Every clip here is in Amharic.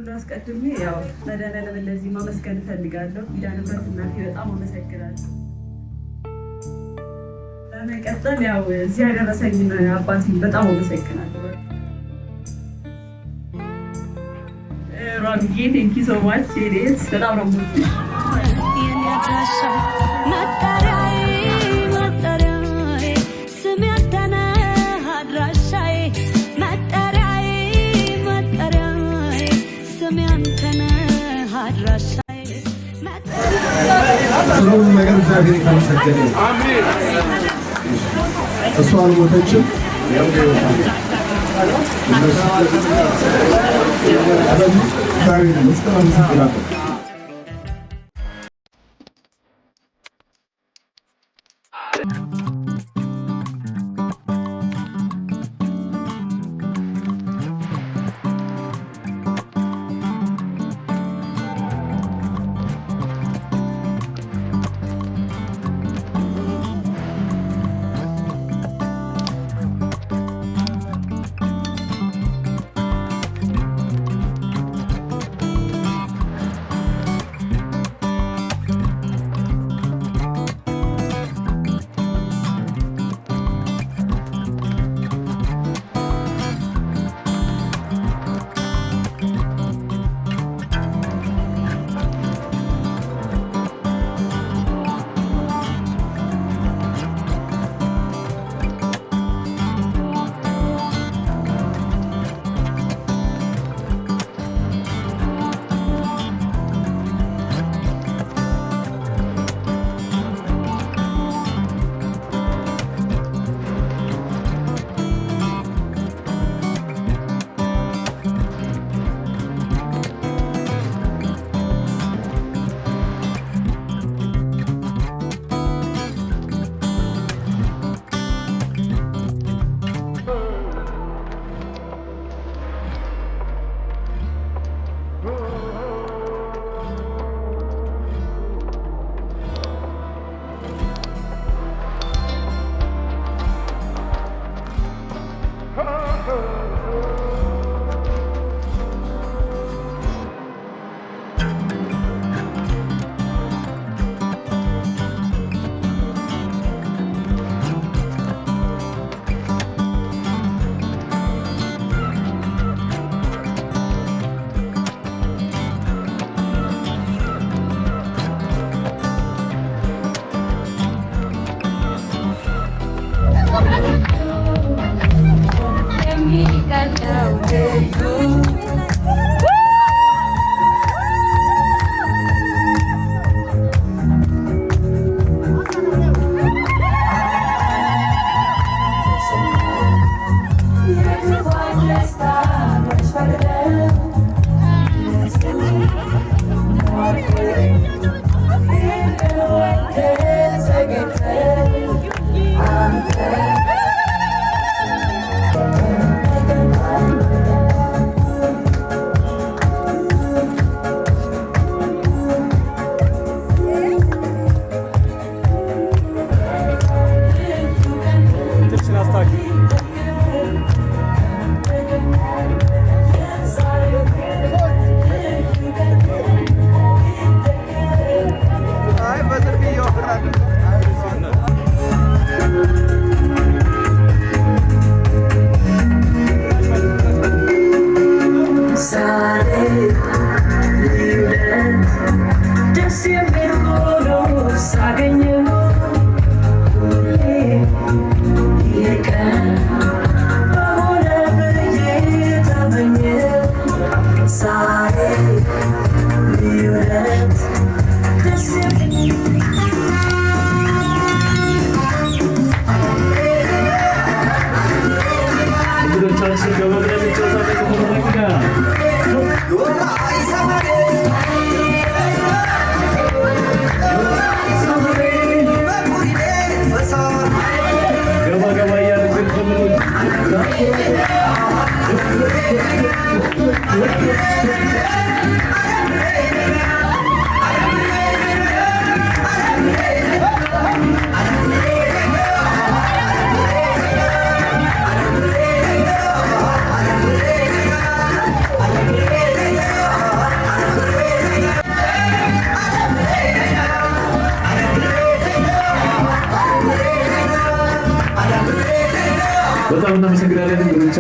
ከሁሉ አስቀድሜ ያው መድኃኒዓለም ለዚህ ማመስገን እፈልጋለሁ። ኪዳነ ምሕረት እናቴ በጣም አመሰግናለሁ። በመቀጠል ያው እዚህ ያደረሰኝ አባቴ በጣም አመሰግናለሁ። ራቢዬ ቴንኪ ሶ ማች ዴት በጣም ነው የምወድሽ። ስለሁሉ ነገር እግዚአብሔር የተመሰገነ ይሁን። አሜን። እሷ አልሞተችም።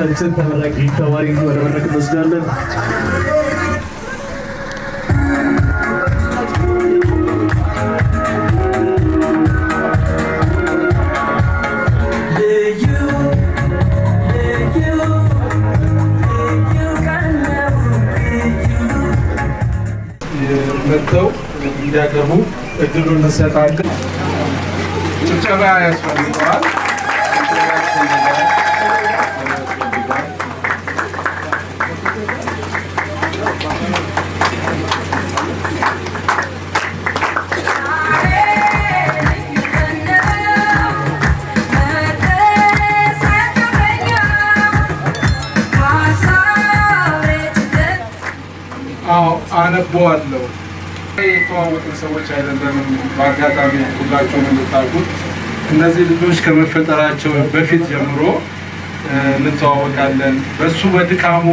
አባቶቻችን ተመራቂ ተማሪ ወደ መድረክ እንወስዳለን። መጥተው እንዲያቀርቡ እድሉን እንሰጣለን። ጭብጨባ ያስፈልገዋል። አነበዋለሁ። የተዋወቁን ሰዎች አይደለንም። በአጋጣሚ ሁላቸውም የምታውቁት እነዚህ ልጆች ከመፈጠራቸው በፊት ጀምሮ እንተዋወቃለን። በሱ በድካሙ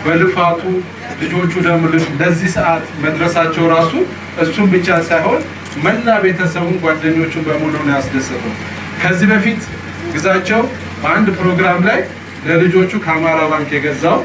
በልፋቱ ልጆቹ ደግሞ ለዚህ ሰዓት መድረሳቸው ራሱ እሱን ብቻ ሳይሆን መላ ቤተሰቡን ጓደኞቹን በሙሉ ነው ያስደሰተው። ከዚህ በፊት ግዛቸው በአንድ ፕሮግራም ላይ ለልጆቹ ከአማራ ባንክ የገዛው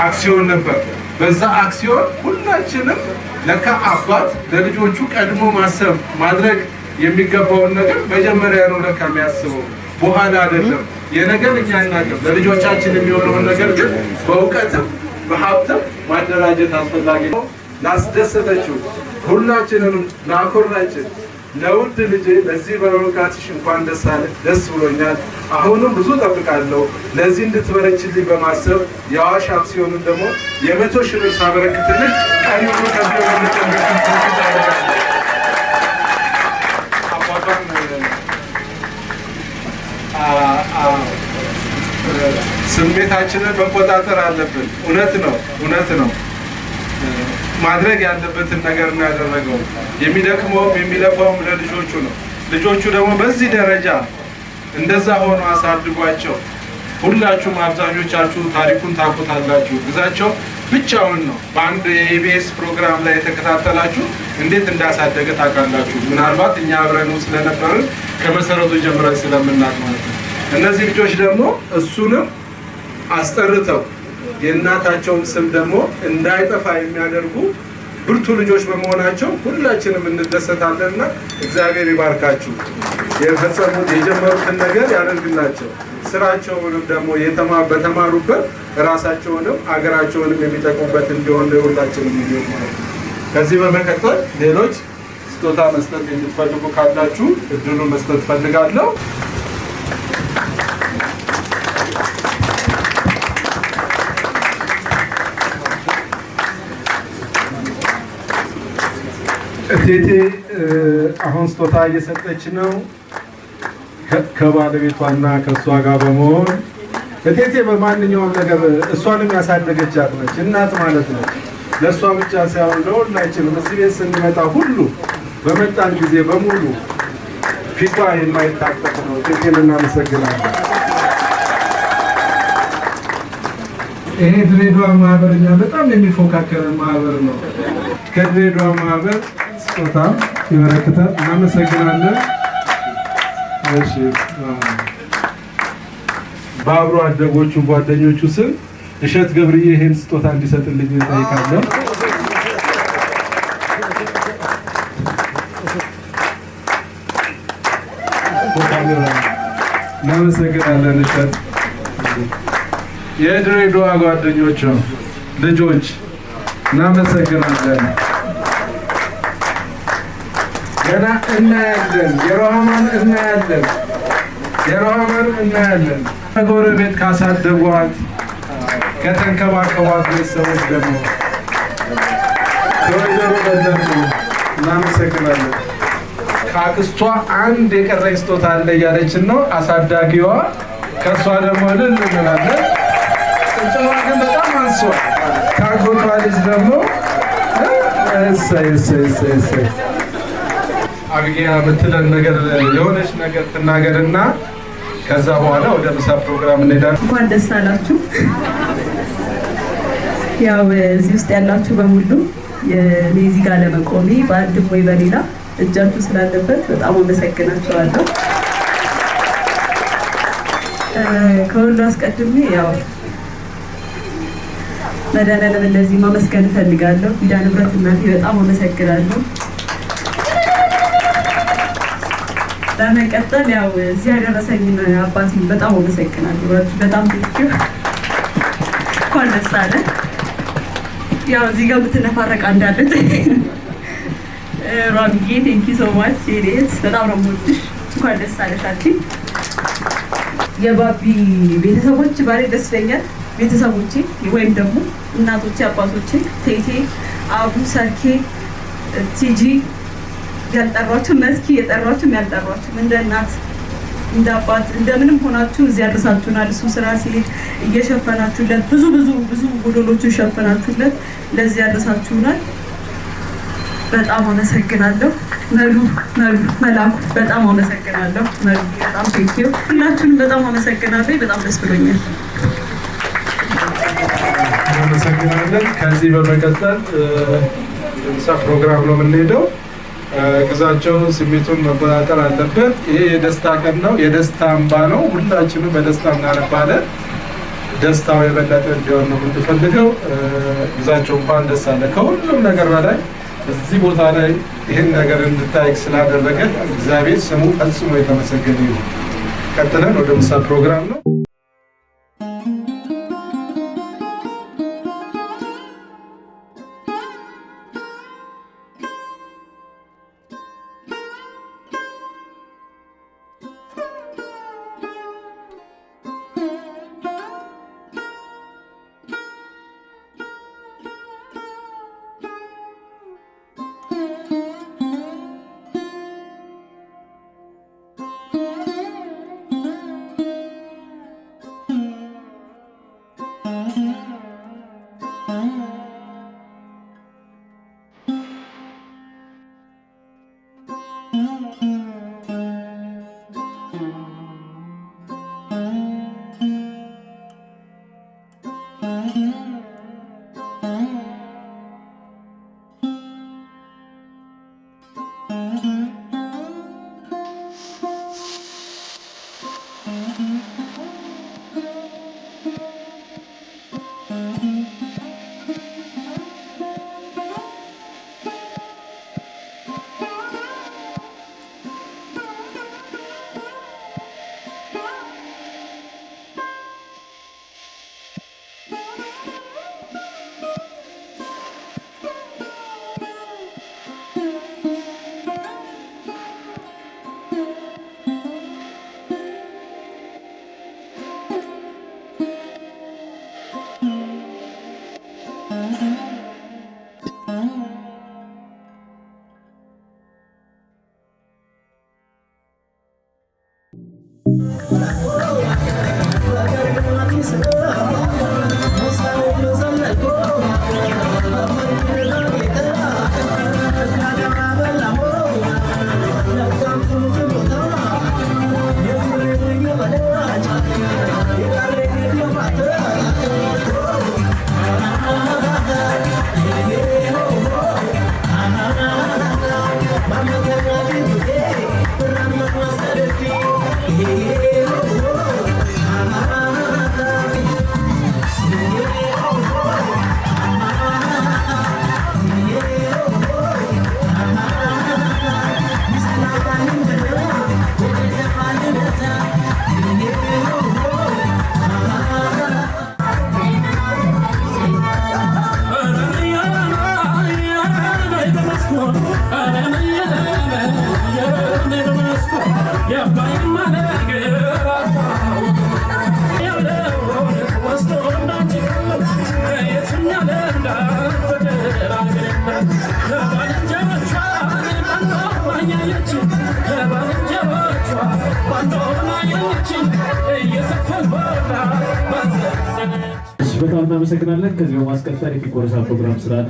አክሲዮን ነበር። በዛ አክሲዮን ሁላችንም ለካ አባት ለልጆቹ ቀድሞ ማሰብ ማድረግ የሚገባውን ነገር መጀመሪያ ነው ለካ የሚያስበው፣ በኋላ አይደለም። የነገር እኛ እናቅም ለልጆቻችን የሚሆነውን ነገር ግን በእውቀትም በሀብትም ማደራጀት አስፈላጊ ነው። ላስደሰተችው ሁላችንንም ላኮራችን ለውድ ልጄ ለዚህ በመብቃትሽ እንኳን ደስ አለሽ፣ ደስ ብሎኛል። አሁንም ብዙ ጠብቃለሁ። ለዚህ እንድትበረችልኝ በማሰብ የአዋሽ አክሲዮንን ደግሞ የ100 ሺህ ብር ሳበረክትልሽ ቀሪውን ከዚህ ስሜታችንን መቆጣጠር አለብን። እውነት ነው። ማድረግ ያለበትን ነገር ነው ያደረገው። የሚደክመውም የሚለፋውም ለልጆቹ ነው። ልጆቹ ደግሞ በዚህ ደረጃ እንደዛ ሆኖ አሳድጓቸው። ሁላችሁም አብዛኞቻችሁ ታሪኩን ታውቁታላችሁ። ግዛቸው ብቻውን ነው በአንድ የኢቢኤስ ፕሮግራም ላይ የተከታተላችሁ እንዴት እንዳሳደገ ታውቃላችሁ። ምናልባት እኛ አብረን ስለነበርን ከመሰረቱ ጀምረን ስለምናውቅ ማለት ነው። እነዚህ ልጆች ደግሞ እሱንም አስጠርተው የእናታቸውን ስም ደግሞ እንዳይጠፋ የሚያደርጉ ብርቱ ልጆች በመሆናቸው ሁላችንም እንደሰታለንና እግዚአብሔር ይባርካችሁ። የፈጸሙት የጀመሩትን ነገር ያደርግላቸው። ስራቸውንም ደግሞ በተማሩበት ራሳቸውንም አገራቸውንም የሚጠቅሙበት እንዲሆን ሁላችንም እንዲሆን ማለት ነው። ከዚህ በመቀጠል ሌሎች ስጦታ መስጠት የምትፈልጉ ካላችሁ እድሉን መስጠት ፈልጋለሁ። እቴቴ አሁን ስጦታ እየሰጠች ነው ከባለቤቷና ከእሷ ጋር በመሆን። እቴቴ በማንኛውም ነገር እሷንም ያሳደገቻት ነች፣ እናት ማለት ነው። ለእሷ ብቻ ሳይሆን ለሁላችንም እዚህ ቤት ስንመጣ ሁሉ በመጣን ጊዜ በሙሉ ፊቷ የማይታጠፍ ነው። እቴቴን እናመሰግናለን። ይሄ ድሬዳዋ ማህበር እኛ በጣም የሚፎካከረን ማህበር ነው። ከድሬዳዋ ማህበር ስጦታ ይበረክታል። እናመሰግናለን። እሺ፣ በአብሮ አደጎቹ ጓደኞቹ ስም እሸት ገብርዬ ይሄን ስጦታ እንዲሰጥልኝ እጠይቃለሁ። እናመሰግናለን። እሸት የድሬዳዋ ጓደኞቹ ልጆች እናመሰግናለን። ገና እናያለን። የሮሃማን እናያለን። ከጎረቤት ካሳደጓት ከተንከባከቧት ቤተሰቦች ደግሞ ከወይዘሮ በለጡ እናመሰግናለን። ከአክስቷ አንድ የቀረኝ ስጦታ አለ እያለችን ነው አሳዳጊዋ። ከእሷ ደግሞ እልል እንላለን። ጭብጨባ ግን በጣም አንሷል። ከአጎቷ ልጅ ደግሞ እሰይ አብጌያ የምትለን ነገር የሆነች ነገር ትናገርና ከዛ በኋላ ወደ ምሳ ፕሮግራም እንሄዳለን። እንኳን ደስ አላችሁ። ያው እዚህ ውስጥ ያላችሁ በሙሉ እኔ እዚህ ጋር ለመቆሜ በአንድም ወይ በሌላ እጃችሁ ስላለበት በጣም አመሰግናችኋለሁ። ከሁሉ አስቀድሜ ያው መድኃኒዓለም እንደዚህ ማመስገን እፈልጋለሁ። ኪዳነ ምሕረት እናቴ በጣም አመሰግናለሁ። በመቀጠል ያው እዚህ ያደረሰኝን አባቴን በጣም አመሰግናለሁ። በጣም ቴንኪው። እንኳን ደስ አለ። ያው እዚህ ጋር ብትነፋረቅ እንዳለች ሯንጌ ቴንኪ ሶ ማች ጄዴት በጣም ነው የምወድሽ። እንኳን ደስ አለሽ አንቺ። የባቢ ቤተሰቦች ባሌ ደስ ይለኛል። ቤተሰቦቼ ወይም ደግሞ እናቶቼ፣ አባቶቼ፣ ቴቴ፣ አቡ፣ ሰርኬ፣ ቲጂ ያልጠሯችሁ፣ መስኪ የጠሯችሁ፣ ያልጠሯችሁ እንደ እናት እንደ አባት እንደምንም ሆናችሁ እዚህ ያደረሳችሁናል። እሱ ስራ ሲሄድ እየሸፈናችሁለት ብዙ ጎደሎችን ሸፈናችሁለት ለዚህ ያደረሳችሁናል። በጣም አመሰግናለሁ። መላኩ በጣም አመሰግናለሁ። በጣም ቴንኪው። ሁላችሁንም በጣም አመሰግናለሁ። በጣም ደስ ብሎኛል። እናመሰግናለን። ከዚህ በመቀጠል ምሳ ፕሮግራም ነው የምንሄደው። ግዛቸው ስሜቱን መቆጣጠር አለበት። ይሄ የደስታ ቀን ነው፣ የደስታ እንባ ነው። ሁላችንም በደስታ እናነባለን። ደስታው የበለጠ እንዲሆን ነው የምንፈልገው። ግዛቸው እንኳን ደስ አለ። ከሁሉም ነገር በላይ እዚህ ቦታ ላይ ይህን ነገር እንድታይ ስላደረገ እግዚአብሔር ስሙ ፈጽሞ የተመሰገነ ይሁን። ቀጥለን ወደ ምሳ ፕሮግራም ነው። በጣም እናመሰግናለን። ከዚህ በማስቀጠል የፊቆረሳ ፕሮግራም ስላለ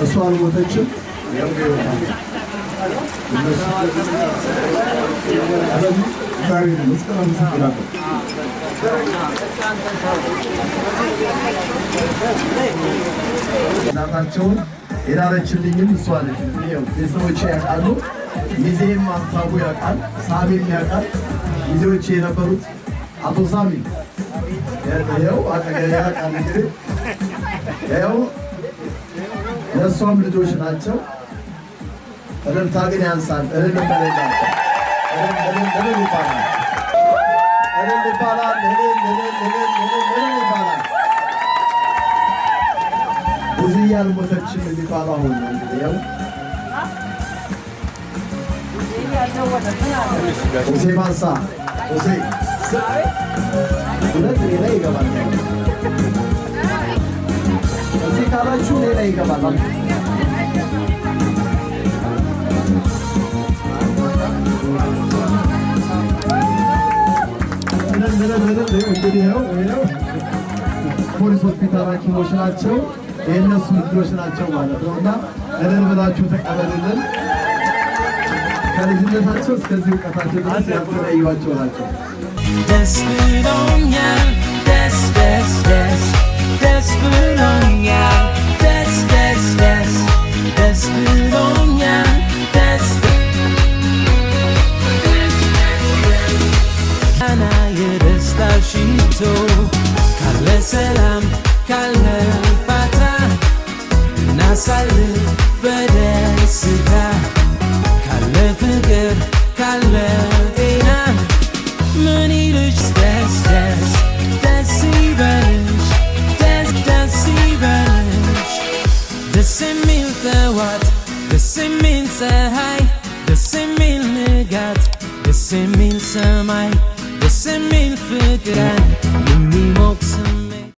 እሷን ሞተችም እናታቸውን የዳረችልኝም እሷ ነች። ቤተሰቦቼ ያውቃሉ። ሚዜም ሀሳቡ ያውቃል፣ ሳሚም ያውቃል። ሚዜዎቼ የነበሩት አቶ ሳሚ ይኸው አጠገቤ ያውቃል። እንግዲህ ይኸው የእሷም ልጆች ናቸው። እልልታ ግን ያንሳል። እልል በሌላቸው እልል ይባላል። እልል ይባላል። እልል ይባላል። እዚህ ያልሞተችም የሚባለው አሁን ነው። እንግዲህ ያው ሆሴ ማንሳ ሆሴ ሁለት ሌላ ይገባል። እዚህ ካላችሁ ሌላ ይገባል። እንግዲህ ይኸው ፖሊስ ሆስፒታል ሐኪሞች ናቸው። የእነሱ ልጆች ናቸው ማለት ነው። እና እልል ብላችሁ ተቀበሉልን። ከልጅነታቸው እስከዚህ እውቀታቸው ድረስ ያቆያዩዋቸው ናቸው። ደስ ብሎኛል፣ ደስ ደስ ደስ ደስ ብሎኛል፣ ደስ ደስ ደስ ደስ ብሎኛል፣ ደስ አና የደስታ ሽቶ ካለ ሰላም ካለ ፋታ አሳልፍ በደስታ ካለ ፍቅር ካለ ጤና ምን ይልሽ ደስ ደስ ደስ ይበልሽ ደስ ደስ ይበልሽ ደስ የሚል ጠዋት ደስ የሚል ፀሐይ ደስ የሚል ንጋት ደስ የሚል ሰማይ ደስ የሚል ፍቅር